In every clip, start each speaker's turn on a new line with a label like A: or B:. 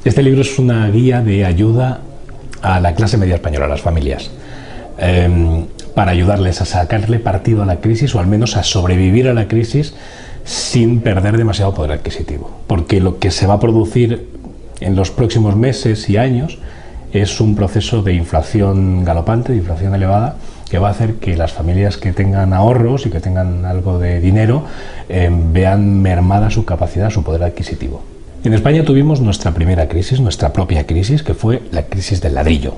A: Este libro es una guía de ayuda a la clase media española, a las familias, para ayudarles a sacarle partido a la crisis o al menos a sobrevivir a la crisis sin perder demasiado poder adquisitivo. Porque lo que se va a producir en los próximos meses y años es un proceso de inflación galopante, de inflación elevada, que va a hacer que las familias que tengan ahorros y que tengan algo de dinero vean mermada su capacidad, su poder adquisitivo. En España tuvimos nuestra primera crisis, nuestra propia crisis, que fue la crisis del ladrillo.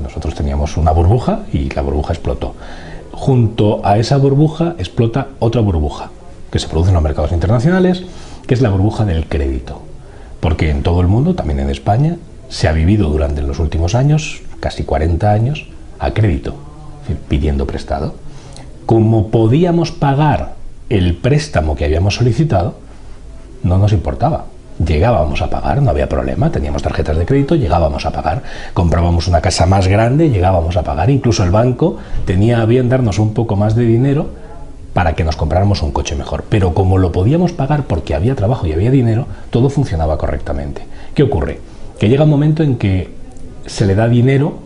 A: Nosotros teníamos una burbuja y la burbuja explotó. Junto a esa burbuja explota otra burbuja que se produce en los mercados internacionales, que es la burbuja del crédito. Porque en todo el mundo, también en España, se ha vivido durante los últimos años, casi 40 años, a crédito, es decir, pidiendo prestado. Como podíamos pagar el préstamo que habíamos solicitado, no nos importaba. Llegábamos a pagar, no había problema, teníamos tarjetas de crédito, llegábamos a pagar, comprábamos una casa más grande, llegábamos a pagar, incluso el banco tenía a bien darnos un poco más de dinero para que nos compráramos un coche mejor. Pero como lo podíamos pagar porque había trabajo y había dinero, todo funcionaba correctamente. ¿Qué ocurre? Que llega un momento en que se le da dinero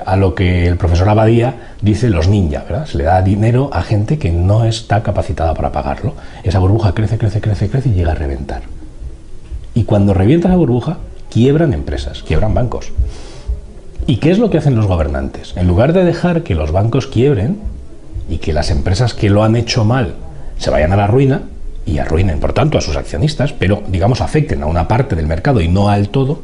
A: a lo que el profesor Abadía dice los ninja, ¿verdad? Se le da dinero a gente que no está capacitada para pagarlo. Esa burbuja crece, crece, crece, crece y llega a reventar. Y cuando revienta la burbuja, quiebran empresas, quiebran bancos. ¿Y qué es lo que hacen los gobernantes? En lugar de dejar que los bancos quiebren y que las empresas que lo han hecho mal se vayan a la ruina y arruinen, por tanto, a sus accionistas, pero, digamos, afecten a una parte del mercado y no al todo,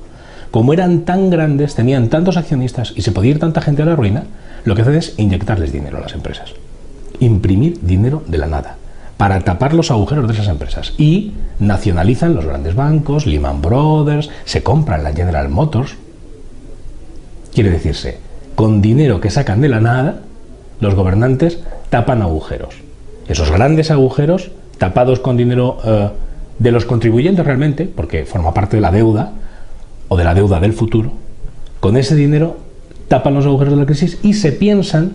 A: como eran tan grandes, tenían tantos accionistas y se podía ir tanta gente a la ruina, lo que hacen es inyectarles dinero a las empresas. Imprimir dinero de la nada, para tapar los agujeros de esas empresas. Y nacionalizan los grandes bancos, Lehman Brothers, se compran la General Motors. Quiere decirse, con dinero que sacan de la nada, los gobernantes tapan agujeros. Esos grandes agujeros, tapados con dinero de los contribuyentes realmente, porque forma parte de la deuda, o de la deuda del futuro, con ese dinero tapan los agujeros de la crisis y se piensan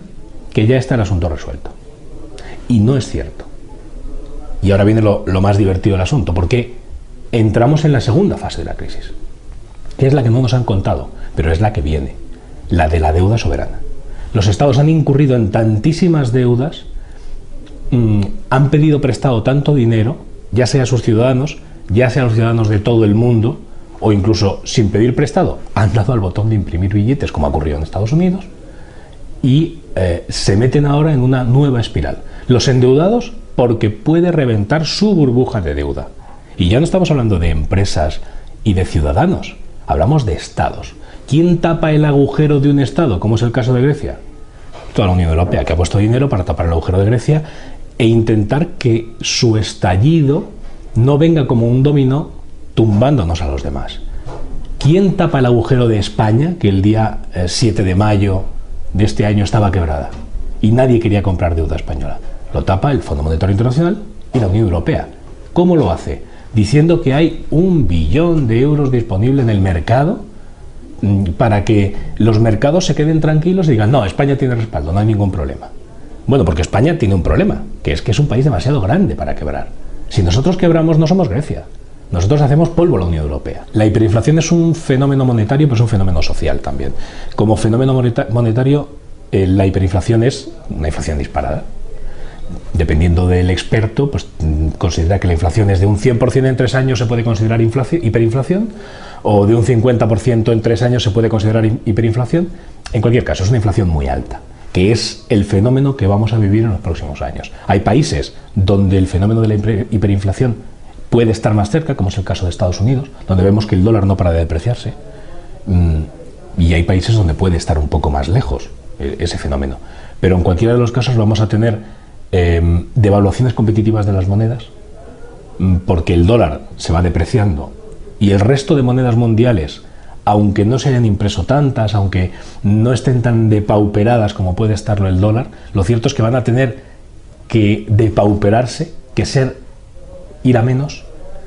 A: que ya está el asunto resuelto. Y no es cierto. Y ahora viene lo más divertido del asunto, porque entramos en la segunda fase de la crisis, que es la que no nos han contado, pero es la que viene, la de la deuda soberana. Los estados han incurrido en tantísimas deudas, han pedido prestado tanto dinero, ya sea a sus ciudadanos, ya sea a los ciudadanos de todo el mundo, o incluso sin pedir prestado, han dado al botón de imprimir billetes, como ha ocurrido en Estados Unidos, y se meten ahora en una nueva espiral. Los endeudados porque puede reventar su burbuja de deuda. Y ya no estamos hablando de empresas y de ciudadanos, hablamos de estados. ¿Quién tapa el agujero de un estado, como es el caso de Grecia? Toda la Unión Europea, que ha puesto dinero para tapar el agujero de Grecia e intentar que su estallido no venga como un dominó tumbándonos a los demás. ¿Quién tapa el agujero de España, que el día 7 de mayo de este año estaba quebrada y nadie quería comprar deuda española? Lo tapa el Fondo Monetario Internacional y la Unión Europea. ¿Cómo lo hace? Diciendo que hay 1 billón de euros disponible en el mercado para que los mercados se queden tranquilos y digan, no, España tiene respaldo, no hay ningún problema. Bueno, porque España tiene un problema, que es un país demasiado grande para quebrar. Si nosotros quebramos, no somos Grecia. Nosotros hacemos polvo a la Unión Europea. La hiperinflación es un fenómeno monetario, pero es un fenómeno social también. Como fenómeno monetario, la hiperinflación es una inflación disparada. Dependiendo del experto, pues considera que la inflación es de un 100% en 3 años, se puede considerar hiperinflación, o de un 50% en 3 años se puede considerar hiperinflación. En cualquier caso, es una inflación muy alta, que es el fenómeno que vamos a vivir en los próximos años. Hay países donde el fenómeno de la hiperinflación puede estar más cerca, como es el caso de Estados Unidos, donde vemos que el dólar no para de depreciarse, y hay países donde puede estar un poco más lejos ese fenómeno. Pero en cualquiera de los casos vamos a tener devaluaciones competitivas de las monedas, porque el dólar se va depreciando y el resto de monedas mundiales, aunque no se hayan impreso tantas, aunque no estén tan depauperadas como puede estarlo el dólar, lo cierto es que van a tener que depauperarse, que ir a menos,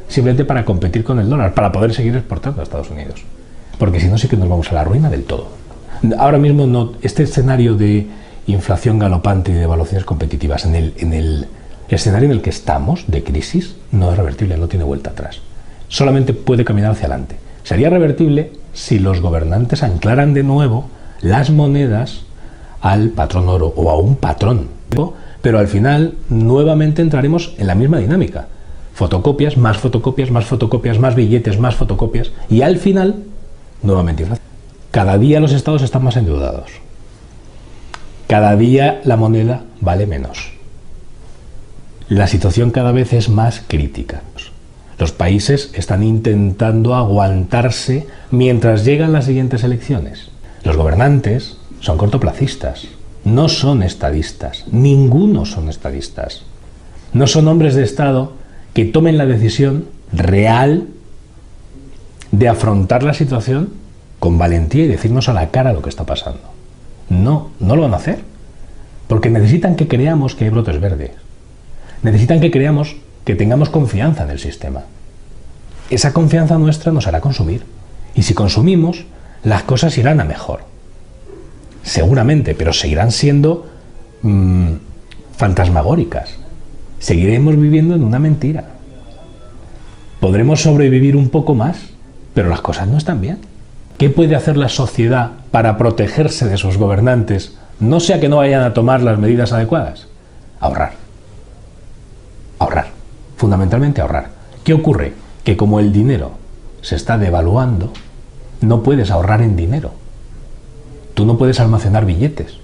A: simplemente para competir con el dólar, para poder seguir exportando a Estados Unidos, porque si no sí que nos vamos a la ruina del todo. Ahora mismo no, este escenario de inflación galopante y de devaluaciones competitivas en el escenario en el que estamos, de crisis, no es revertible, no tiene vuelta atrás. Solamente puede caminar hacia adelante. Sería revertible si los gobernantes anclaran de nuevo las monedas al patrón oro o a un patrón. Pero al final nuevamente entraremos en la misma dinámica. Fotocopias, más fotocopias, más fotocopias, más billetes, más fotocopias. Y al final, nuevamente inflación. Cada día los estados están más endeudados. Cada día la moneda vale menos. La situación cada vez es más crítica. Los países están intentando aguantarse mientras llegan las siguientes elecciones. Los gobernantes son cortoplacistas, no son estadistas, ninguno son estadistas. No son hombres de Estado que tomen la decisión real de afrontar la situación con valentía y decirnos a la cara lo que está pasando. No, no lo van a hacer, porque necesitan que creamos que hay brotes verdes. Necesitan que creamos que tengamos confianza en el sistema. Esa confianza nuestra nos hará consumir. Y si consumimos, las cosas irán a mejor. Seguramente, pero seguirán siendo fantasmagóricas. Seguiremos viviendo en una mentira. Podremos sobrevivir un poco más, pero las cosas no están bien. ¿Qué puede hacer la sociedad para protegerse de sus gobernantes, no sea que no vayan a tomar las medidas adecuadas? Ahorrar. Ahorrar. Fundamentalmente ahorrar. ¿Qué ocurre? Que como el dinero se está devaluando, no puedes ahorrar en dinero. Tú no puedes almacenar billetes,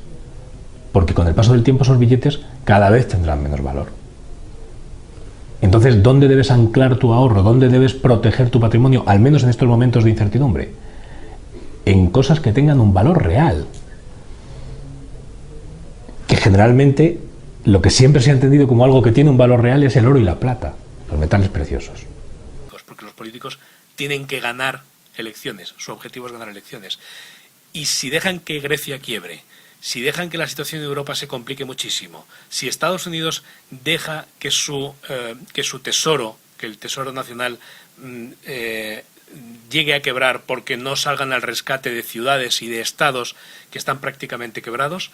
A: porque con el paso del tiempo esos billetes cada vez tendrán menos valor. Entonces, ¿dónde debes anclar tu ahorro? ¿Dónde debes proteger tu patrimonio, al menos en estos momentos de incertidumbre? En cosas que tengan un valor real. Que generalmente lo que siempre se ha entendido como algo que tiene un valor real es el oro y la plata, los metales preciosos.
B: Porque los políticos tienen que ganar elecciones, su objetivo es ganar elecciones. Y si dejan que Grecia quiebre, si dejan que la situación en Europa se complique muchísimo, si Estados Unidos deja que su tesoro, que el tesoro nacional llegue a quebrar porque no salgan al rescate de ciudades y de estados que están prácticamente quebrados,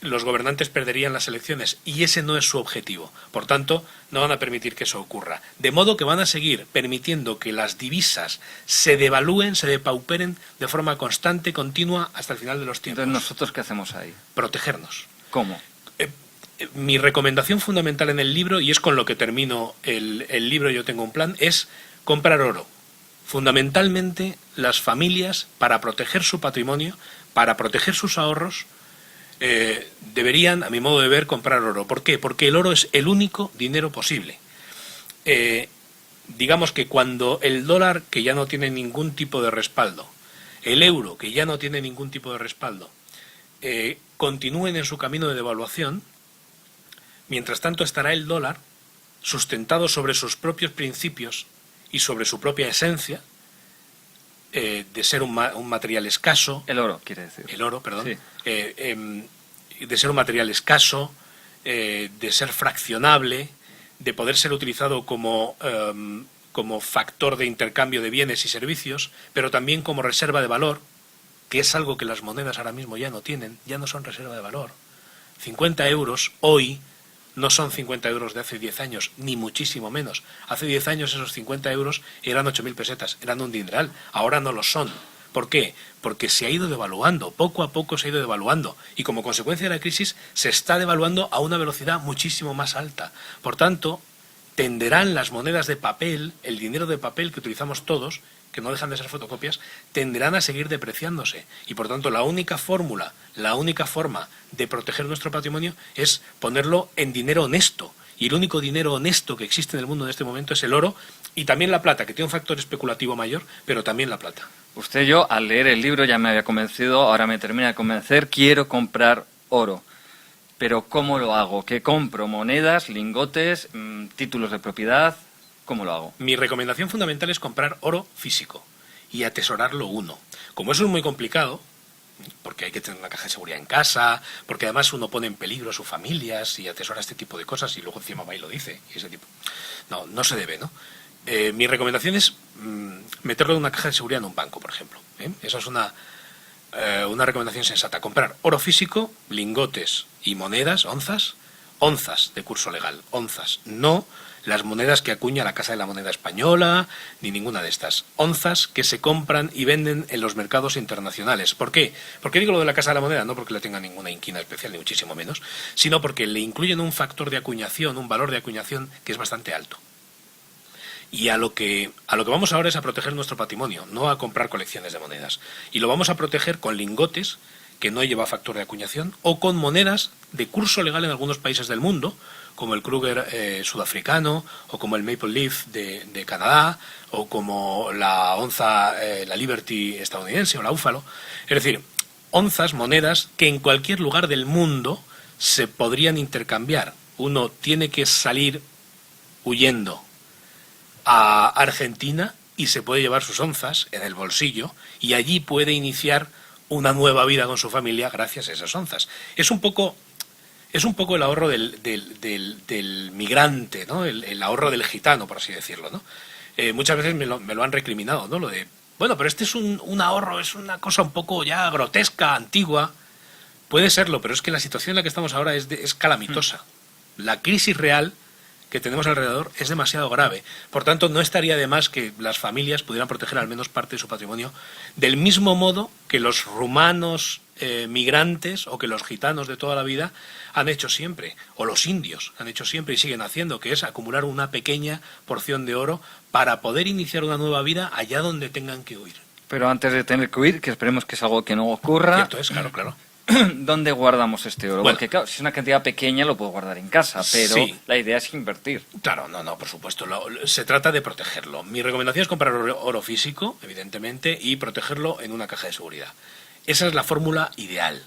B: los gobernantes perderían las elecciones y ese no es su objetivo. Por tanto, no van a permitir que eso ocurra. De modo que van a seguir permitiendo que las divisas se devalúen, se depauperen de forma constante, continua, hasta el final de los tiempos.
C: Entonces, ¿nosotros qué hacemos ahí?
B: Protegernos.
C: ¿Cómo?
B: Mi recomendación fundamental en el libro, y es con lo que termino el libro, Yo tengo un plan, es comprar oro. Fundamentalmente, las familias, para proteger su patrimonio, para proteger sus ahorros, deberían, a mi modo de ver, comprar oro. ¿Por qué? Porque el oro es el único dinero posible. Digamos que cuando el dólar, que ya no tiene ningún tipo de respaldo, el euro, que ya no tiene ningún tipo de respaldo, continúen en su camino de devaluación, mientras tanto estará el dólar sustentado sobre sus propios principios y sobre su propia esencia, de ser un material escaso.
C: El oro, quiere decir.
B: El oro, perdón.
C: Sí.
B: De ser un material escaso, de ser fraccionable, de poder ser utilizado como factor de intercambio de bienes y servicios, pero también como reserva de valor, que es algo que las monedas ahora mismo ya no tienen, ya no son reserva de valor. 50 euros hoy no son 50 euros de hace 10 años, ni muchísimo menos. Hace 10 años esos 50 euros eran 8.000 pesetas, eran un dineral. Ahora no lo son. ¿Por qué? Porque se ha ido devaluando, poco a poco se ha ido devaluando. Y como consecuencia de la crisis se está devaluando a una velocidad muchísimo más alta. Por tanto, tenderán las monedas de papel, el dinero de papel que utilizamos todos, que no dejan de ser fotocopias, tenderán a seguir depreciándose. Y por tanto la única fórmula, la única forma de proteger nuestro patrimonio es ponerlo en dinero honesto. Y el único dinero honesto que existe en el mundo en este momento es el oro y también la plata, que tiene un factor especulativo mayor, pero también la plata.
C: Usted y yo, al leer el libro, ya me había convencido, ahora me termina de convencer, quiero comprar oro. Pero ¿cómo lo hago? ¿Qué compro? ¿Monedas, lingotes, títulos de propiedad? ¿Cómo lo hago?
B: Mi recomendación fundamental es comprar oro físico y atesorarlo uno. Como eso es muy complicado, porque hay que tener una caja de seguridad en casa, porque además uno pone en peligro a su familia si atesora este tipo de cosas y luego encima va y lo dice. Y ese tipo. No se debe, ¿no? Mi recomendación es meterlo en una caja de seguridad en un banco, por ejemplo. Esa es una recomendación sensata. Comprar oro físico, lingotes y monedas, onzas, onzas de curso legal, onzas, no las monedas que acuña la Casa de la Moneda Española, ni ninguna de estas. Onzas que se compran y venden en los mercados internacionales. ¿Por qué? ¿Por qué digo lo de la Casa de la Moneda? No porque le tenga ninguna inquina especial, ni muchísimo menos, sino porque le incluyen un factor de acuñación, un valor de acuñación que es bastante alto. Y a lo que vamos ahora es a proteger nuestro patrimonio, no a comprar colecciones de monedas. Y lo vamos a proteger con lingotes que no lleva factor de acuñación o con monedas de curso legal en algunos países del mundo, como el Kruger sudafricano, o como el Maple Leaf de Canadá, o como la onza, la Liberty estadounidense, o la Búfalo. Es decir, onzas, monedas que en cualquier lugar del mundo se podrían intercambiar. Uno tiene que salir huyendo a Argentina y se puede llevar sus onzas en el bolsillo y allí puede iniciar una nueva vida con su familia gracias a esas onzas. Es un poco el ahorro del migrante, ¿no? El ahorro del gitano, por así decirlo, ¿no? Muchas veces me lo han recriminado, ¿no? Lo de, bueno, pero este es un ahorro, es una cosa un poco ya grotesca, antigua. Puede serlo, pero es que la situación en la que estamos ahora es calamitosa. La crisis real que tenemos alrededor es demasiado grave. Por tanto, no estaría de más que las familias pudieran proteger al menos parte de su patrimonio, del mismo modo que los rumanos migrantes o que los gitanos de toda la vida han hecho siempre, o los indios han hecho siempre y siguen haciendo, que es acumular una pequeña porción de oro para poder iniciar una nueva vida allá donde tengan que huir.
C: Pero antes de tener que huir, que esperemos que es algo que no ocurra...
B: Cierto es, claro.
C: ¿Dónde guardamos este oro?
B: Bueno,
C: porque claro, si es una cantidad pequeña lo puedo guardar en casa, pero
B: sí.
C: La idea es invertir.
B: Claro, no, por supuesto. Se trata de protegerlo. Mi recomendación es comprar oro físico, evidentemente, y protegerlo en una caja de seguridad. Esa es la fórmula ideal.